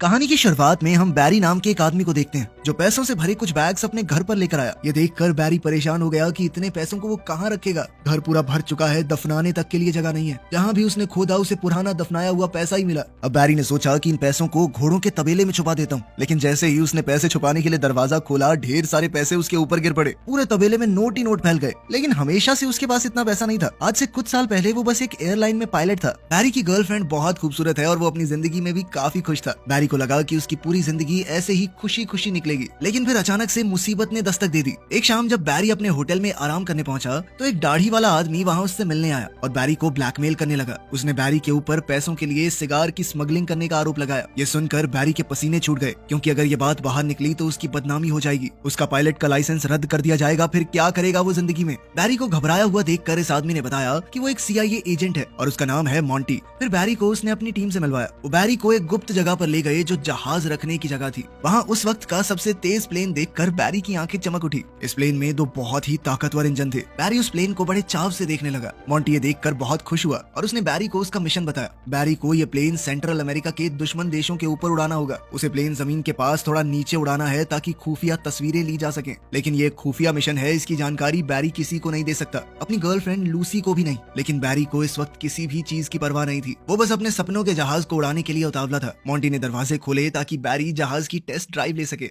कहानी की शुरुआत में हम बैरी नाम के एक आदमी को देखते हैं जो पैसों से भरे कुछ बैग्स अपने घर पर लेकर आया। ये देखकर बैरी परेशान हो गया कि इतने पैसों को वो कहाँ रखेगा। घर पूरा भर चुका है, दफनाने तक के लिए जगह नहीं है। जहाँ भी उसने खोदा उसे पुराना दफनाया हुआ पैसा ही मिला। अब बैरी ने सोचा कि इन पैसों को घोड़ों के तबेले में छुपा देता हूँ, लेकिन जैसे ही उसने पैसे छुपाने के लिए दरवाजा खोला, ढेर सारे पैसे उसके ऊपर गिर पड़े। पूरे तबेले में नोट ही नोट फैल गए। लेकिन हमेशा से उसके पास इतना पैसा नहीं था। आज से कुछ साल पहले वो बस एक एयरलाइन में पायलट था। बैरी की गर्लफ्रेंड बहुत खूबसूरत है और वो अपनी जिंदगी में भी काफी खुश था। बैरी को लगा कि उसकी पूरी जिंदगी ऐसे ही खुशी खुशी निकलेगी। लेकिन फिर अचानक से मुसीबत ने दस्तक दे दी। एक शाम जब बैरी अपने होटल में आराम करने पहुंचा तो एक दाढ़ी वाला आदमी वहां उससे मिलने आया और बैरी को ब्लैकमेल करने लगा। उसने बैरी के ऊपर पैसों के लिए सिगार की स्मगलिंग करने का आरोप लगाया। ये सुनकर बैरी के पसीने छूट गए, क्योंकि अगर ये बात बाहर निकली तो उसकी बदनामी हो जाएगी। उसका पायलट का लाइसेंस रद्द कर दिया जाएगा। फिर क्या करेगा वो जिंदगी में। बैरी को घबराया हुआ देखकर इस आदमी ने बताया कि वो एक CIA एजेंट है और उसका नाम है मॉन्टी। फिर बैरी को उसने अपनी टीम से मिलवाया। वो बैरी को एक गुप्त जगह पर ले गए जो जहाज रखने की जगह थी। वहाँ उस वक्त का सबसे तेज प्लेन देखकर बैरी की आंखें चमक उठी। इस प्लेन में 2 बहुत ही ताकतवर इंजन थे। बैरी उस प्लेन को बड़े चाव से देखने लगा। मॉन्टी ये देखकर बहुत खुश हुआ और उसने बैरी को उसका मिशन बताया। बैरी को ये प्लेन सेंट्रल अमेरिका के दुश्मन देशों के ऊपर उड़ाना होगा। उसे प्लेन जमीन के पास थोड़ा नीचे उड़ाना है ताकि खुफिया तस्वीरें ली जा सकें। लेकिन ये खुफिया मिशन है, इसकी जानकारी बैरी किसी को नहीं दे सकता, अपनी गर्लफ्रेंड लूसी को भी नहीं। लेकिन बैरी को इस वक्त किसी भी चीज की परवाह नहीं थी। वो बस अपने सपनों के जहाज को उड़ाने के लिए उतावला था। मॉन्टी ने दरवाजे खोले ताकि बैरी जहाज की टेस्ट ड्राइव ले सके।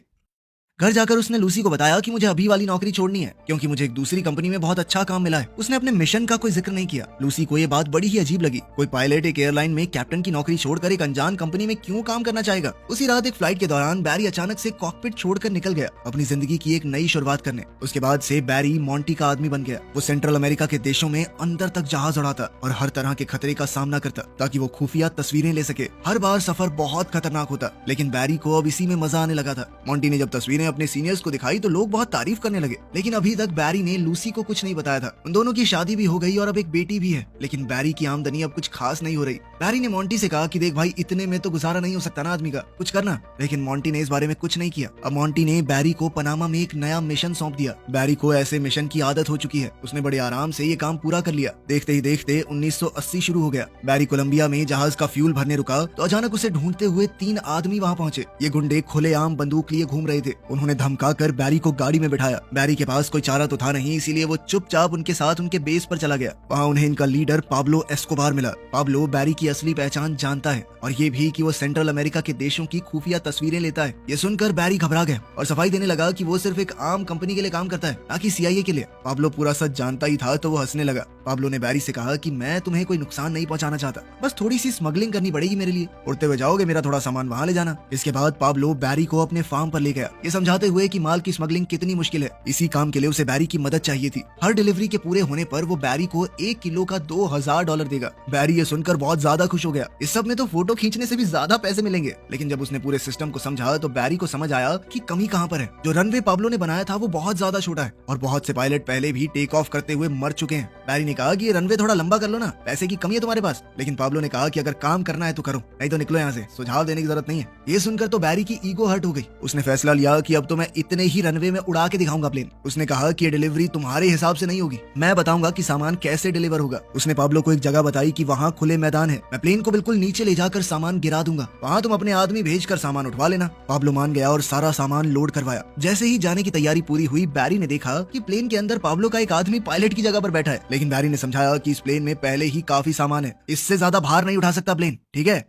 घर जाकर उसने लूसी को बताया कि मुझे अभी वाली नौकरी छोड़नी है, क्योंकि मुझे एक दूसरी कंपनी में बहुत अच्छा काम मिला है। उसने अपने मिशन का कोई जिक्र नहीं किया। लूसी को ये बात बड़ी ही अजीब लगी। कोई पायलट एक एयरलाइन में कैप्टन की नौकरी छोड़कर एक अनजान कंपनी में क्यों काम करना चाहेगा। उसी रात एक फ्लाइट के दौरान बैरी अचानक से कॉकपिट छोड़कर निकल गया अपनी जिंदगी की एक नई शुरुआत करने। उसके बाद से बैरी मॉन्टी का आदमी बन गया। वो सेंट्रल अमेरिका के देशों में अंदर तक जहाज उड़ाता और हर तरह के खतरे का सामना करता ताकि वो खुफिया तस्वीरें ले सके। हर बार सफर बहुत खतरनाक होता, लेकिन बैरी को अब इसी में मजा आने लगा था। मॉन्टी ने जब तस्वीरें अपने सीनियर्स को दिखाई तो लोग बहुत तारीफ करने लगे। लेकिन अभी तक बैरी ने लूसी को कुछ नहीं बताया था। उन दोनों की शादी भी हो गई और अब एक बेटी भी है। लेकिन बैरी की आमदनी अब कुछ खास नहीं हो रही। बैरी ने मॉन्टी से कहा कि देख भाई, इतने में तो गुजारा नहीं हो सकता ना आदमी का, कुछ करना। लेकिन मॉन्टी ने इस बारे में कुछ नहीं किया। अब मॉन्टी ने बैरी को पनामा में एक नया मिशन सौंप दिया। बैरी को ऐसे मिशन की आदत हो चुकी है। उसने बड़े आराम से ये काम पूरा कर लिया। देखते ही देखते 1980 शुरू हो गया। बैरी कोलंबिया में जहाज का फ्यूल भरने रुका तो अचानक उसे ढूंढते हुए 3 आदमी वहाँ पहुंचे। ये गुंडे खुलेआम बंदूक लिए घूम रहे थे। उन्होंने धमकाकर बैरी को गाड़ी में बैठाया। बैरी के पास कोई चारा तो था नहीं, इसीलिए वो चुपचाप उनके साथ उनके बेस पर चला गया। वहाँ उन्हें इनका लीडर पाब्लो एस्कोबार मिला। पाब्लो बैरी की असली पहचान जानता है और ये भी कि वो सेंट्रल अमेरिका के देशों की खुफिया तस्वीरें लेता है। ये सुनकर बैरी घबरा गया और सफाई देने लगा कि वो सिर्फ एक आम कंपनी के लिए काम करता है, ना कि CIA के लिए। पाब्लो पूरा सच जानता ही था तो वो हंसने लगा। पाब्लो ने बैरी से कहा कि मैं तुम्हें कोई नुकसान नहीं पहुंचाना चाहता, बस थोड़ी सी स्मगलिंग करनी पड़ेगी मेरे लिए। उड़ते हुए जाओगे, मेरा थोड़ा सामान वहाँ ले जाना। इसके बाद पाब्लो बैरी को अपने फार्म पर ले गया, ये समझाते हुए कि माल की स्मगलिंग कितनी मुश्किल है। इसी काम के लिए उसे बैरी की मदद चाहिए थी। हर डिलीवरी के पूरे होने पर वो बैरी को 1 किलो का $2000 देगा। बैरी ये सुनकर बहुत ज्यादा खुश हो गया। इस सब में तो फोटो खींचने से भी ज्यादा पैसे मिलेंगे। लेकिन जब उसने पूरे सिस्टम को समझा तो बैरी को समझ आया कि कमी कहाँ पर है। जो रनवे पाब्लो ने बनाया था वो बहुत ज्यादा छोटा है और बहुत से पायलट पहले भी टेक ऑफ करते हुए मर चुके हैं। बैरी ने कहा कि ये रनवे थोड़ा लंबा कर लो ना, पैसे की कमी है तुम्हारे पास। लेकिन पाब्लो ने कहा कि अगर काम करना है तो करो, नहीं तो निकलो यहाँ से, सुझाव देने की जरूरत नहीं है। ये सुनकर तो बैरी की ईगो हर्ट हो गई। उसने फैसला लिया कि अब तो मैं इतने ही रनवे में उड़ा के दिखाऊंगा प्लेन। उसने कहा कि ये डिलीवरी तुम्हारे हिसाब से नहीं होगी, मैं बताऊंगा कि सामान कैसे डिलीवर होगा। उसने पाब्लो को एक जगह बताई कि वहाँ खुले मैदान है, मैं प्लेन को बिल्कुल नीचे ले जाकर सामान गिरा दूंगा, वहाँ तुम अपने आदमी भेजकर सामान उठवा लेना। पाब्लो मान गया और सारा सामान लोड करवाया। जैसे ही जाने की तैयारी पूरी हुई, बैरी ने देखा कि प्लेन के अंदर पाब्लो का एक आदमी पायलट की जगह पर बैठा है। लेकिन बैरी ने समझाया कि इस प्लेन में पहले ही काफी सामान है, इससे ज्यादा भार नहीं उठा सकता प्लेन, ठीक है,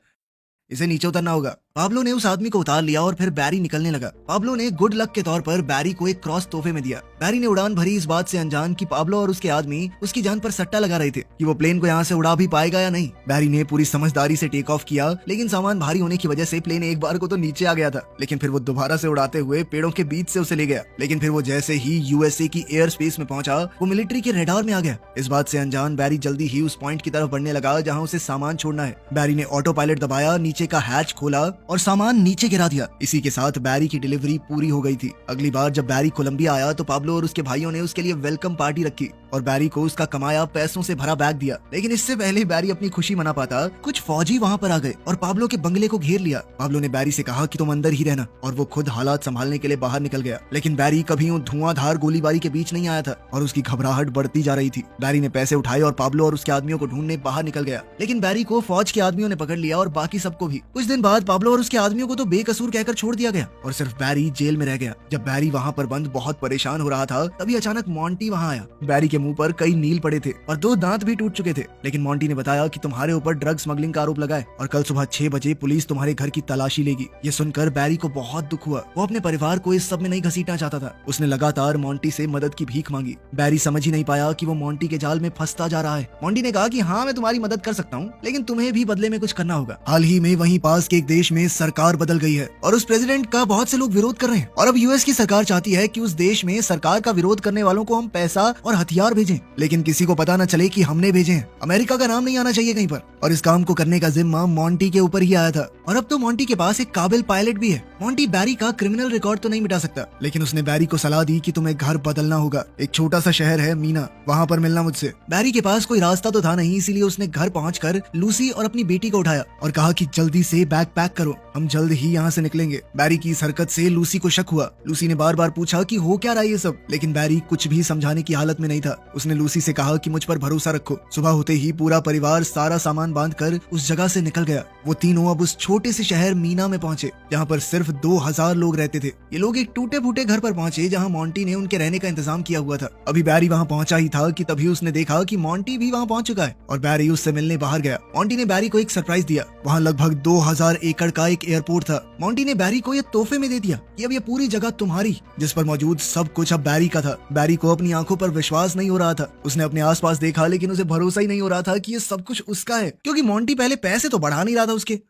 इसे नीचे उतरना होगा। पाब्लो ने उस आदमी को उतार लिया और फिर बैरी निकलने लगा। पाब्लो ने गुड लक के तौर पर बैरी को एक क्रॉस तोहफे में दिया। बैरी ने उड़ान भरी इस बात से अनजान कि पाब्लो और उसके आदमी उसकी जान पर सट्टा लगा रहे थे कि वो प्लेन को यहाँ से उड़ा भी पाएगा या नहीं। बैरी ने पूरी समझदारी से टेक ऑफ किया, लेकिन सामान भारी होने की वजह से प्लेन एक बार को तो नीचे आ गया था। लेकिन फिर वो दोबारा से उड़ाते हुए पेड़ों के बीच से उसे ले गया। लेकिन फिर वो जैसे ही USA की एयर स्पेस में पहुंचा, वो मिलिट्री के रेडार में आ गया। इस बात से अनजान बैरी जल्दी ही उस पॉइंट की तरफ बढ़ने लगा जहाँ उसे सामान छोड़ना है। बैरी ने ऑटो पायलट दबाया, नीचे का हैच खोला और सामान नीचे गिरा दिया। इसी के साथ बैरी की डिलीवरी पूरी हो गई थी। अगली बार जब बैरी कोलंबिया आया तो पाब्लो और उसके भाइयों ने उसके लिए वेलकम पार्टी रखी और बैरी को उसका कमाया पैसों से भरा बैग दिया। लेकिन इससे पहले बैरी अपनी खुशी मना पाता, कुछ फौजी वहाँ पर आ गए और पाब्लो के बंगले को घेर लिया। पाब्लो ने बैरी से कहा कि तुम अंदर ही रहना, और वो खुद हालात संभालने के लिए बाहर निकल गया। लेकिन बैरी कभी उन धुआंधार गोलीबारी के बीच नहीं आया था और उसकी घबराहट बढ़ती जा रही थी। बैरी ने पैसे उठाए और पाब्लो और उसके आदमियों को ढूंढने बाहर निकल गया। लेकिन बैरी को फौज के आदमियों ने पकड़ लिया और बाकी सबको भी। कुछ दिन बाद पाब्लो और उसके आदमियों को तो बेकसूर कहकर छोड़ दिया गया और सिर्फ बैरी जेल में रह गया। जब बैरी वहाँ पर बंद बहुत परेशान हो रहा था, तभी अचानक मॉन्टी वहाँ आया। बैरी के मुंह पर कई नील पड़े थे और 2 दांत भी टूट चुके थे। लेकिन मॉन्टी ने बताया कि तुम्हारे ऊपर ड्रग स्मगलिंग का आरोप लगा है और कल सुबह 6 बजे पुलिस तुम्हारे घर की तलाशी लेगी। ये सुनकर बैरी को बहुत दुख हुआ। वो अपने परिवार को इस सब में नहीं घसीटना चाहता था। उसने लगातार मॉन्टी से मदद की भीख मांगी। बैरी समझ ही नहीं पाया कि वो मॉन्टी के जाल में फंसता जा रहा है। मॉन्टी ने कहा कि हाँ, मैं तुम्हारी मदद कर सकता हूँ, लेकिन तुम्हें भी बदले में कुछ करना होगा। हाल ही में वहीं पास के एक देश में सरकार बदल गई है और उस प्रेसिडेंट का बहुत से लोग विरोध कर रहे हैं और अब यूएस की सरकार चाहती है कि उस देश में सरकार का विरोध करने वालों को हम पैसा और हथियार भेजें, लेकिन किसी को पता न चले कि हमने भेजे हैं। अमेरिका का नाम नहीं आना चाहिए कहीं पर। और इस काम को करने का जिम्मा मॉन्टी के ऊपर ही आया था। और अब तो मॉन्टी के पास एक काबिल पायलट भी है। मॉन्टी बैरी का क्रिमिनल रिकॉर्ड तो नहीं मिटा सकता, लेकिन उसने बैरी को सलाह दी कि तुम्हें घर बदलना होगा। एक छोटा सा शहर है मीना, वहाँ पर मिलना मुझसे। बैरी के पास कोई रास्ता तो था नहीं, इसीलिए उसने घर पहुंचकर लूसी और अपनी बेटी को उठाया और कहा कि जल्दी से बैग पैक करो, हम जल्द ही यहाँ से निकलेंगे। बैरी की इस हरकत से लूसी को शक हुआ। लूसी ने बार बार पूछा कि हो क्या रहा है ये सब, लेकिन बैरी कुछ भी समझाने की हालत में नहीं था। उसने लूसी से कहा कि मुझ पर भरोसा रखो। सुबह होते ही पूरा परिवार सारा सामान बांधकर उस जगह से निकल गया। वो तीनों अब उस छोटे से शहर मीना में पहुंचे, जहाँ पर सिर्फ 2000 लोग रहते थे। ये लोग एक टूटे फूटे घर पर पहुंचे, जहाँ मॉन्टी ने उनके रहने का इंतजाम किया हुआ था। अभी बैरी वहाँ पहुंचा ही था कि तभी उसने देखा कि मॉन्टी भी वहाँ पहुंच चुका है और बैरी उससे मिलने बाहर गया। मॉन्टी ने बैरी को एक सरप्राइज दिया। वहाँ लगभग 2000 एकड़ का एक एयरपोर्ट था। मॉन्टी ने बैरी को ये तोहफे में दे दिया कि अब ये पूरी जगह तुम्हारी, जिस पर मौजूद सब कुछ अब बैरी का था। बैरी को अपनी आंखों पर विश्वास नहीं हो रहा था। उसने अपने आसपास देखा, लेकिन उसे भरोसा ही नहीं हो रहा था कि ये सब कुछ उसका है, क्योंकि मॉन्टी पहले पैसे तो बढ़ा नहीं रहा था उसके।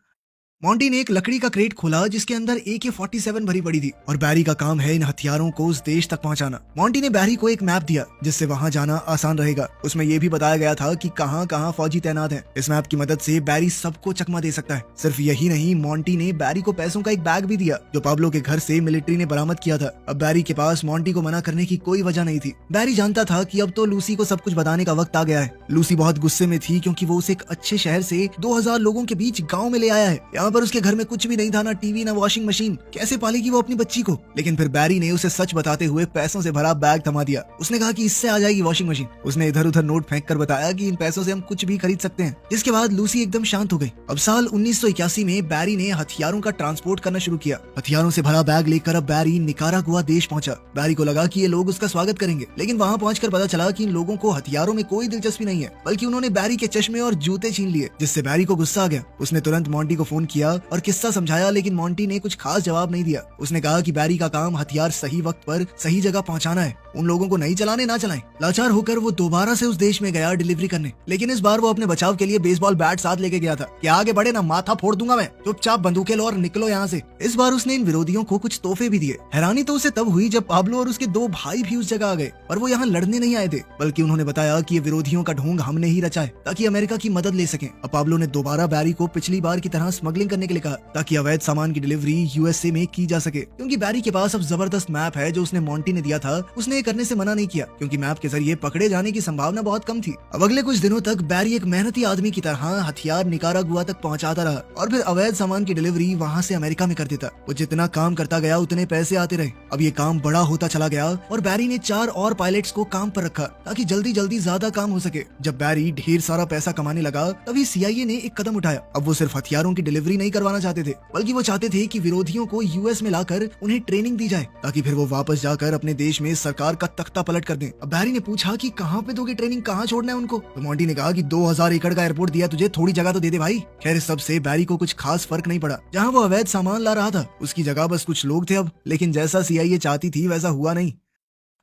मॉन्टी ने एक लकड़ी का क्रेट खोला जिसके अंदर AK-47 भरी पड़ी थी और बैरी का काम है इन हथियारों को उस देश तक पहुंचाना। मॉन्टी ने बैरी को एक मैप दिया जिससे वहां जाना आसान रहेगा। उसमें यह भी बताया गया था कि कहां कहां फौजी तैनात हैं। इस मैप की मदद से बैरी सबको चकमा दे सकता है। सिर्फ यही नहीं, मॉन्टी ने बैरी को पैसों का एक बैग भी दिया जो पाब्लो के घर से मिलिट्री ने बरामद किया था। अब बैरी के पास मॉन्टी को मना करने की कोई वजह नहीं थी। बैरी जानता था कि अब तो लूसी को सब कुछ बताने का वक्त आ गया है। लूसी बहुत गुस्से में थी क्योंकि वो उसे एक अच्छे शहर से 2000 लोगों के बीच गाँव में ले आया है। यहाँ पर उसके घर में कुछ भी नहीं था, ना टीवी ना वॉशिंग मशीन। कैसे पालेगी वो अपनी बच्ची को? लेकिन फिर बैरी ने उसे सच बताते हुए पैसों से भरा बैग थमा दिया। उसने कहा कि इससे आ जाएगी वॉशिंग मशीन। उसने इधर उधर नोट फेंक कर बताया कि इन पैसों से हम कुछ भी खरीद सकते हैं। इसके बाद लूसी एकदम शांत हो गई। अब साल 1981 में बैरी ने हथियारों का ट्रांसपोर्ट करना शुरू किया। हथियारों से भरा बैग लेकर अब बैरी निकारागुआ देश पहुंचा। बैरी को लगा कि ये लोग उसका स्वागत करेंगे, लेकिन वहां पहुंचकर पता चला कि इन लोगों को हथियारों में कोई दिलचस्पी नहीं है, बल्कि उन्होंने बैरी के चश्मे और जूते छीन लिए, जिससे बैरी को गुस्सा आ गया। उसने तुरंत मॉन्टी को फोन किया और किस्सा समझाया, लेकिन मॉन्टी ने कुछ खास जवाब नहीं दिया। उसने कहा कि बैरी का काम हथियार सही वक्त पर सही जगह पहुंचाना है, उन लोगों को नहीं चलाने ना चलाएं। लाचार होकर वो दोबारा से उस देश में गया डिलीवरी करने, लेकिन इस बार वो अपने बचाव के लिए बेसबॉल बैट साथ लेके गया था कि आगे बढ़े ना माथा फोड़ दूंगा मैं, चुपचाप बंदूकें लो और निकलो यहाँ से। इस बार उसने इन विरोधियों को कुछ तोहफे भी दिए। हैरानी तो उसे तब हुई जब पाब्लो और उसके 2 भाई भी उस जगह आ गए, पर वो यहाँ लड़ने नहीं आए थे, बल्कि उन्होंने बताया कि ये विरोधियों का ढोंग हमने ही रचा है ताकि अमेरिका की मदद ले सकें। अब पाब्लो ने दोबारा बैरी को पिछली बार की तरह स्मगलिंग करने के लिए कहा ताकि अवैध सामान की डिलीवरी USA में की जा सके। क्योंकि बैरी के पास अब जबरदस्त मैप है जो उसने मॉन्टी ने दिया था, उसने ये करने से मना नहीं किया क्योंकि मैप के जरिए पकड़े जाने की संभावना बहुत कम थी। अब अगले कुछ दिनों तक बैरी एक मेहनती आदमी की तरह हथियार निकारागुआ तक पहुंचाता रहा और फिर अवैध सामान की डिलीवरी वहां से अमेरिका में कर देता। वो जितना काम करता गया उतने पैसे आते रहे। अब ये काम बड़ा होता चला गया और बैरी ने 4 और पायलट्स को काम पर रखा ताकि जल्दी जल्दी ज्यादा काम हो सके। जब बैरी ढेर सारा पैसा कमाने लगा, तभी CIA ने एक कदम उठाया। अब वो सिर्फ हथियारों की डिलीवरी नहीं करवाना चाहते थे, बल्कि वो चाहते थे कि विरोधियों को US में लाकर उन्हें ट्रेनिंग दी जाए ताकि फिर वो वापस जाकर अपने देश में सरकार का तख्ता पलट कर दें। अब बैरी ने पूछा कि कहाँ पे दोगे ट्रेनिंग, कहाँ छोड़ना है उनको? तो मॉन्टी ने कहा कि 2000 एकड़ का एयरपोर्ट दिया तुझे, थोड़ी जगह तो दे दे भाई। खैर इस सब से बैरी को कुछ खास फर्क नहीं पड़ा। जहाँ वो अवैध सामान ला रहा था उसकी जगह बस कुछ लोग थे अब, लेकिन जैसा CIA चाहती थी वैसा हुआ नहीं।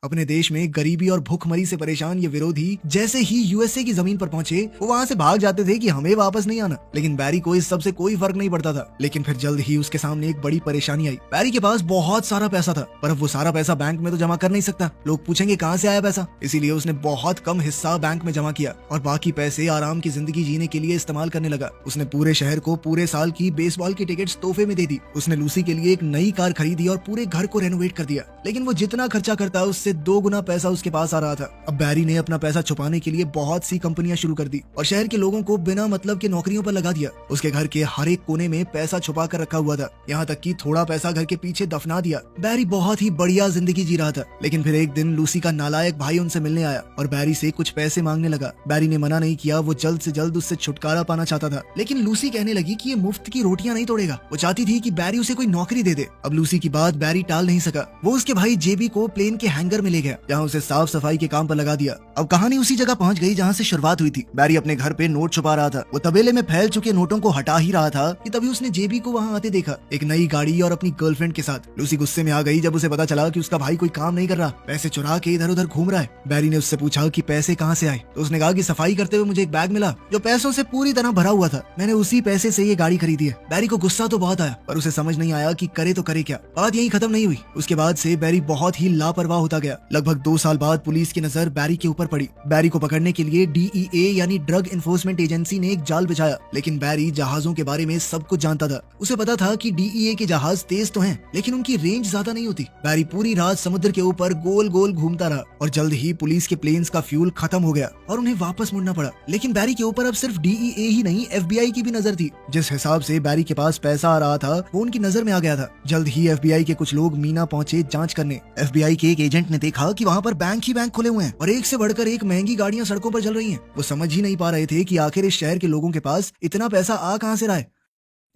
अपने देश में गरीबी और भूखमरी से परेशान ये विरोधी जैसे ही USA की जमीन पर पहुंचे, वो वहां से भाग जाते थे कि हमें वापस नहीं आना। लेकिन बैरी को इस सब से कोई फर्क नहीं पड़ता था। लेकिन फिर जल्द ही उसके सामने एक बड़ी परेशानी आई। बैरी के पास बहुत सारा पैसा था, पर अब वो सारा पैसा बैंक में तो जमा कर नहीं सकता। लोग पूछेंगे कहाँ से आया पैसा, इसीलिए उसने बहुत कम हिस्सा बैंक में जमा किया और बाकी पैसे आराम की जिंदगी जीने के लिए इस्तेमाल करने लगा। उसने पूरे शहर को पूरे साल की बेसबॉल की टिकट्स तोहफे में दे दी। उसने लूसी के लिए एक नई कार खरीदी और पूरे घर को रेनोवेट कर दिया। लेकिन वो जितना खर्चा करता उससे से 2 गुना पैसा उसके पास आ रहा था। अब बैरी ने अपना पैसा छुपाने के लिए बहुत सी कंपनियां शुरू कर दी और शहर के लोगों को बिना मतलब के नौकरियों पर लगा दिया। उसके घर के हर एक कोने में पैसा छुपा कर रखा हुआ था, यहाँ तक कि थोड़ा पैसा घर के पीछे दफना दिया। बैरी बहुत ही बढ़िया जिंदगी जी रहा था, लेकिन फिर एक दिन लूसी का नालायक भाई उनसे मिलने आया और बैरी से कुछ पैसे मांगने लगा। बैरी ने मना नहीं किया, वो जल्द से जल्द उससे छुटकारा पाना चाहता था। लेकिन लूसी कहने लगी कि ये मुफ्त की रोटियां नहीं तोड़ेगा। वो चाहती थी कि बैरी उसे कोई नौकरी दे दे। अब लूसी की बात बैरी टाल नहीं सका। वो उसके भाई जेबी को प्लेन के हैंगर में ले गया, जहाँ उसे साफ सफाई के काम पर लगा दिया। अब कहानी उसी जगह पहुंच गई जहाँ से शुरुआत हुई थी। बैरी अपने घर पे नोट छुपा रहा था। वो तबेले में फैल चुके नोटों को हटा ही रहा था कि तभी उसने जेबी को वहाँ आते देखा, एक नई गाड़ी और अपनी गर्लफ्रेंड के साथ। लूसी गुस्से में आ गई जब उसे पता चला कि उसका भाई कोई काम नहीं कर रहा, पैसे चुरा के इधर उधर घूम रहा है। बैरी ने उससे पूछा कि पैसे कहाँ से आए, तो उसने कहा कि सफाई करते हुए मुझे एक बैग मिला जो पैसों से पूरी तरह भरा हुआ था। मैंने उसी पैसे से ये गाड़ी खरीदी है। बैरी को गुस्सा तो बहुत आया, पर उसे समझ नहीं आया कि करे तो करे क्या। बात यही खत्म नहीं हुई। उसके बाद से बैरी बहुत ही लापरवाह होता गया। लगभग 2 साल बाद पुलिस की नजर बैरी के ऊपर पड़ी। बैरी को पकड़ने के लिए DEA यानी ड्रग एनफोर्समेंट एजेंसी ने एक जाल बिछाया, लेकिन बैरी जहाजों के बारे में सब कुछ जानता था। उसे पता था कि DEA के जहाज तेज तो हैं, लेकिन उनकी रेंज ज्यादा नहीं होती। बैरी पूरी रात समुद्र के ऊपर गोल गोल घूमता रहा और जल्द ही पुलिस के प्लेन्स का फ्यूल खत्म हो गया और उन्हें वापस मुड़ना पड़ा। लेकिन बैरी के ऊपर अब सिर्फ DEA ही नहीं, FBI की भी नजर थी। जिस हिसाब से बैरी के पास पैसा आ रहा था वो उनकी नजर में आ गया था। जल्द ही FBI के कुछ लोग मीना पहुंचे जांच करने। FBI के एक एजेंट ने देखा कि वहाँ पर बैंक ही बैंक खुले हुए हैं और एक से बढ़कर एक महंगी गाड़ियां सड़कों पर चल रही हैं। वो समझ ही नहीं पा रहे थे कि आखिर इस शहर के लोगों के पास इतना पैसा आ कहां से रहा है।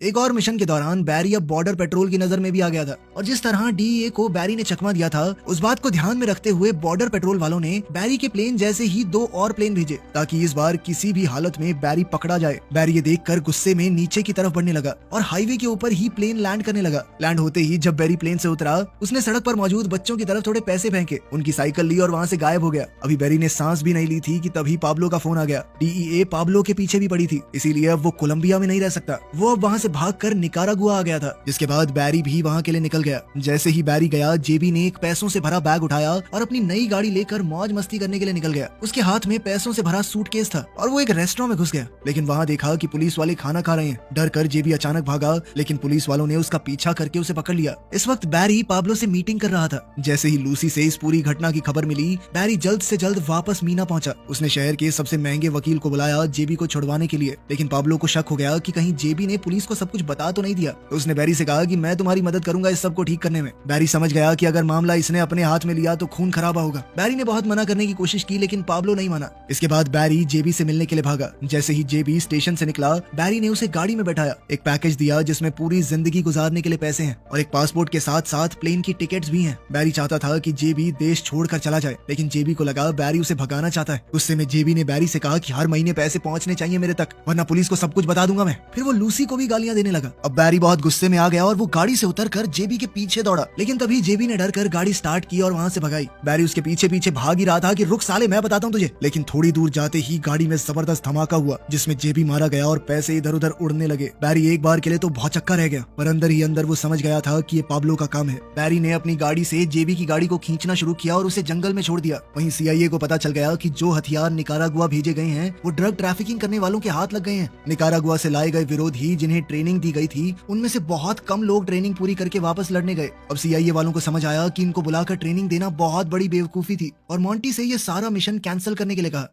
एक और मिशन के दौरान बैरी अब बॉर्डर पेट्रोल की नजर में भी आ गया था और जिस तरह DEA को बैरी ने चकमा दिया था, उस बात को ध्यान में रखते हुए बॉर्डर पेट्रोल वालों ने बैरी के प्लेन जैसे ही 2 और प्लेन भेजे ताकि इस बार किसी भी हालत में बैरी पकड़ा जाए। बैरी ये देखकर गुस्से में नीचे की तरफ बढ़ने लगा और हाईवे के ऊपर ही प्लेन लैंड करने लगा। लैंड होते ही जब बैरी प्लेन से उतरा, उसने सड़क पर मौजूद बच्चों की तरफ थोड़े पैसे फेंके, उनकी साइकिल ली और वहाँ से गायब हो गया। अभी बैरी ने सांस भी नहीं ली थी कि तभी पाब्लो का फोन आ गया। DEA पाब्लो के पीछे भी पड़ी थी, इसीलिए अब वो कोलंबिया में नहीं रह सकता। वो अब वहाँ से भागकर निकारागुआ आ गया था, जिसके बाद बैरी भी वहाँ के लिए निकल गया। जैसे ही बैरी गया, जेबी ने एक पैसों से भरा बैग उठाया और अपनी नई गाड़ी लेकर मौज मस्ती करने के लिए निकल गया। उसके हाथ में पैसों से भरा सूटकेस था और वो एक रेस्टोरेंट में घुस गया, लेकिन वहाँ देखा कि पुलिस वाले खाना खा रहे हैं। डर कर जेबी अचानक भागा, लेकिन पुलिस वालों ने उसका पीछा करके उसे पकड़ लिया। इस वक्त बैरी पाब्लो से मीटिंग कर रहा था। जैसे ही लूसी से इस पूरी घटना की खबर मिली, बैरी जल्द से जल्द वापस मीना पहुंचा। उसने शहर के सबसे महंगे वकील को बुलाया जेबी को छुड़वाने के लिए, लेकिन पाब्लो को शक हो गया कि कहीं जेबी ने पुलिस को सब कुछ बता तो नहीं दिया। तो उसने बैरी से कहा कि मैं तुम्हारी मदद करूंगा इस सब को ठीक करने में। बैरी समझ गया कि अगर मामला इसने अपने हाथ में लिया तो खून खराबा होगा। बैरी ने बहुत मना करने की कोशिश की, लेकिन पाब्लो नहीं माना। इसके बाद बैरी जेबी से मिलने के लिए भागा। जैसे ही जेबी स्टेशन से निकला, बैरी ने उसे गाड़ी में बैठाया, एक पैकेज दिया जिसमें पूरी जिंदगी गुजारने के लिए पैसे हैं और एक पासपोर्ट के साथ साथ प्लेन की टिकट्स भी हैं। बैरी चाहता था कि जेबी देश छोड़कर चला जाए, लेकिन जेबी को लगा बैरी उसे भगाना चाहता है। गुस्से में जेबी ने बैरी से कहा कि हर महीने पैसे पहुंचने चाहिए मेरे तक, वरना पुलिस को सब कुछ बता दूंगा मैं। फिर वो लूसी को भी गालियां देने लगा। अब बैरी बहुत गुस्से में आ गया और वो गाड़ी से उतरकर जेबी के पीछे दौड़ा, लेकिन तभी जेबी ने डर कर गाड़ी स्टार्ट की और वहाँ से भगाई। बैरी उसके पीछे पीछे भाग ही रहा था कि रुक साले, मैं बताता हूँ तुझे। लेकिन थोड़ी दूर जाते ही गाड़ी में जबरदस्त धमाका हुआ, जिसमें जेबी मारा गया और पैसे इधर उधर उड़ने लगे। बैरी एक बार के लिए तो भौचक्का रह गया, पर अंदर ही अंदर वो समझ गया था कि ये पाब्लो का काम है। बैरी ने अपनी गाड़ी से जेबी की गाड़ी को खींचना शुरू किया और उसे जंगल में छोड़ दिया। वहीं CIA को पता चल गया कि जो हथियार निकारागुआ भेजे गए हैं वो ड्रग ट्रैफिकिंग करने वालों के हाथ लग गए हैं। निकारागुआ से लाए गए विरोधी जिन्हें ट्रेनिंग दी गई थी, उनमें से बहुत कम लोग ट्रेनिंग पूरी करके वापस लड़ने गए। अब CIA वालों को समझ आया कि इनको बुलाकर ट्रेनिंग देना बहुत बड़ी बेवकूफी थी और मॉन्टी से ये सारा मिशन कैंसिल करने के लिए कहा।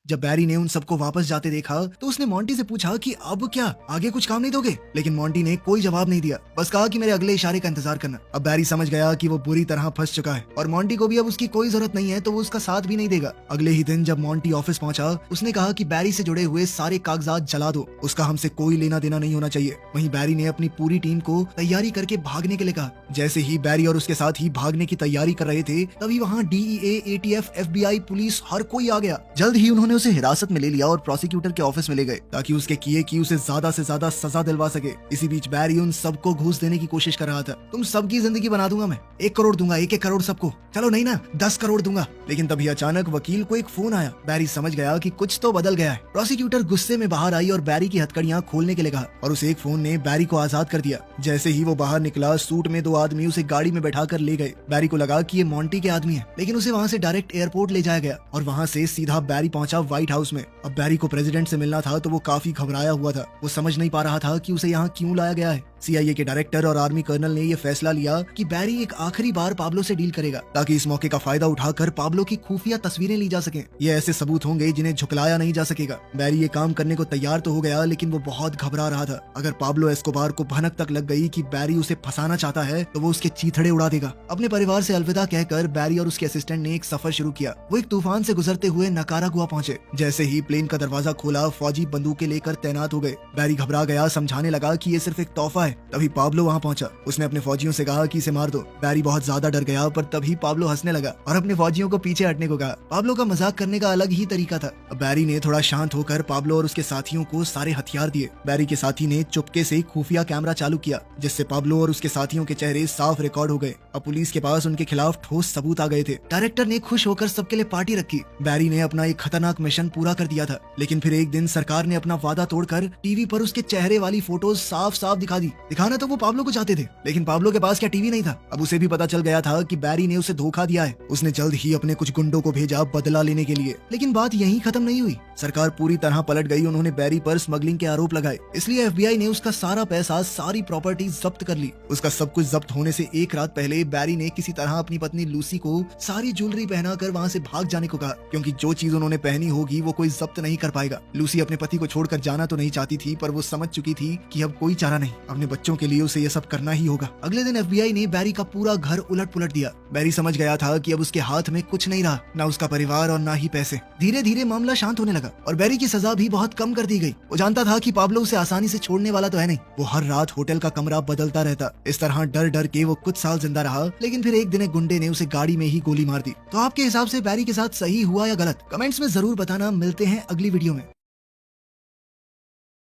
जब बैरी ने उन सबको वापस जाते देखा तो उसने मॉन्टी से पूछा कि अब क्या, आगे कुछ काम नहीं दोगे? लेकिन मॉन्टी ने कोई जवाब नहीं दिया, बस कहा कि मेरे अगले इशारे का इंतजार करना। अब बैरी समझ गया कि वो बुरी तरह फंस चुका है और मॉन्टी को भी अब उसकी कोई जरूरत नहीं है, तो वो उसका साथ भी नहीं देगा। अगले ही दिन जब मॉन्टी ऑफिस पहुंचा, उसने कहा कि बैरी से जुड़े हुए सारे कागजात जला दो, उसका हमसे कोई लेना देना नहीं होना चाहिए। वहीं बैरी ने अपनी पूरी टीम को तैयारी करके भागने के लिए कहा। जैसे ही बैरी और उसके साथ ही भागने की तैयारी कर रहे थे, तभी वहाँ DEA, ATF, FBI, पुलिस हर कोई आ गया। जल्द ही उन्होंने उसे हिरासत में ले लिया और प्रोसिक्यूटर के ऑफिस में ले गए ताकि उसके किए की उसे ज्यादा से ज्यादा सजा दिलवा सके। इसी बीच बैरी उन सबको घूस देने की कोशिश कर रहा था। तुम सबकी जिंदगी बना दूंगा मैं, 1 करोड़ दूंगा, 1-1 करोड़ सबको, चलो नहीं ना 10 करोड़ दूंगा। लेकिन तभी अचानक वकील को एक फोन आया। बैरी समझ गया कि कुछ तो बदल गया है। प्रोसिक्यूटर गुस्से में बाहर आई और बैरी की हथकड़ियां खोलने के लिए कहा और उस एक फोन ने बैरी को आजाद कर दिया। जैसे ही वो बाहर निकला, सूट में 2 आदमी उसे गाड़ी में बैठा कर ले गए। बैरी को लगा कि ये मॉन्टी के आदमी है, लेकिन उसे वहाँ से डायरेक्ट एयरपोर्ट ले जाया गया और वहाँ से सीधा बैरी पहुंचा व्हाइट हाउस में। अब बैरी को प्रेसिडेंट से मिलना था तो वो काफी घबराया हुआ था। वो समझ नहीं पा रहा था कि उसे यहाँ क्यों लाया गया है। CIA के डायरेक्टर और आर्मी कर्नल ने यह फैसला लिया कि बैरी एक आखिरी बार पाब्लो से डील करेगा, ताकि इस मौके का फायदा उठाकर पाब्लो की खुफिया तस्वीरें ली जा सकें। ये ऐसे सबूत होंगे जिन्हें झुकलाया नहीं जा सकेगा। बैरी ये काम करने को तैयार तो हो गया, लेकिन वो बहुत घबरा रहा था। अगर पाब्लो एस्कोबार को भनक तक लग गई कि बैरी उसे फंसाना चाहता है तो वो उसके चीथड़े उड़ा देगा। अपने परिवार से अलविदा कहकर बैरी और उसके असिस्टेंट ने एक सफर शुरू किया। वो एक तूफान से गुजरते हुए नकारागुआ पहुंचे। जैसे ही प्लेन का दरवाजा खोला, फौजी बंदूकें लेकर तैनात हो गए। बैरी घबरा गया, समझाने लगा कि ये सिर्फ एक तोहफा है। तभी पाब्लो वहां पहुंचा। उसने अपने फौजियों से कहा कि इसे मार दो। बैरी बहुत ज्यादा डर गया, पर तभी पाब्लो हंसने लगा और अपने फौजियों को पीछे हटने को कहा। पाब्लो का मजाक करने का अलग ही तरीका था। अब बैरी ने थोड़ा शांत होकर पाब्लो और उसके साथियों को सारे हथियार दिए। बैरी के साथी ने चुपके से खुफिया कैमरा चालू किया, जिससे पाब्लो और उसके साथियों के चेहरे साफ रिकॉर्ड हो गए। अब पुलिस के पास उनके खिलाफ ठोस सबूत आ गए थे। डायरेक्टर ने खुश होकर सबके लिए पार्टी रखी। बैरी ने अपना एक खतरनाक मिशन पूरा कर दिया था, लेकिन फिर एक दिन सरकार ने अपना वादा तोड़कर टीवी पर उसके चेहरे वाली फोटोज साफ साफ दिखा दी। दिखाना तो वो पाब्लो को चाहते थे, लेकिन पाब्लो के पास क्या टीवी नहीं था। अब उसे भी पता चल गया था कि बैरी ने उसे धोखा दिया है। उसने जल्द ही अपने कुछ गुंडों को भेजा बदला लेने के लिए। लेकिन बात यहीं खत्म नहीं हुई। सरकार पूरी तरह पलट गई। उन्होंने बैरी पर स्मगलिंग के आरोप लगाए, इसलिए FBI ने उसका सारा पैसा, सारी प्रॉपर्टी जब्त कर ली। उसका सब कुछ जब्त होने से एक रात पहले बैरी ने किसी तरह अपनी पत्नी लूसी को सारी ज्वेलरी पहनाकर वहां से भाग जाने को कहा, क्योंकि जो चीज उन्होंने पहनी होगी वो कोई जब्त नहीं कर पाएगा। लूसी अपने पति को छोड़कर जाना तो नहीं चाहती थी, पर वो समझ चुकी थी कि अब कोई चारा नहीं, अपने बच्चों के लिए उसे ये सब करना ही होगा। अगले दिन FBI ने बैरी का पूरा घर उलट पुलट दिया। बैरी समझ गया था कि अब उसके हाथ में कुछ नहीं रहा, ना उसका परिवार और ना ही पैसे। धीरे धीरे मामला शांत होने लगा और बैरी की सजा भी बहुत कम कर दी गई। वो जानता था कि पाब्लो उसे आसानी से छोड़ने वाला तो है नहीं। वो हर रात होटल का कमरा बदलता रहता। इस तरह डर डर के वो कुछ साल जिंदा रहा, लेकिन फिर एक दिन एक गुंडे ने उसे गाड़ी में ही गोली मार दी। तो आपके हिसाब से बैरी के साथ सही हुआ या गलत? कमेंट्स में जरूर बताना। मिलते हैं अगली वीडियो में।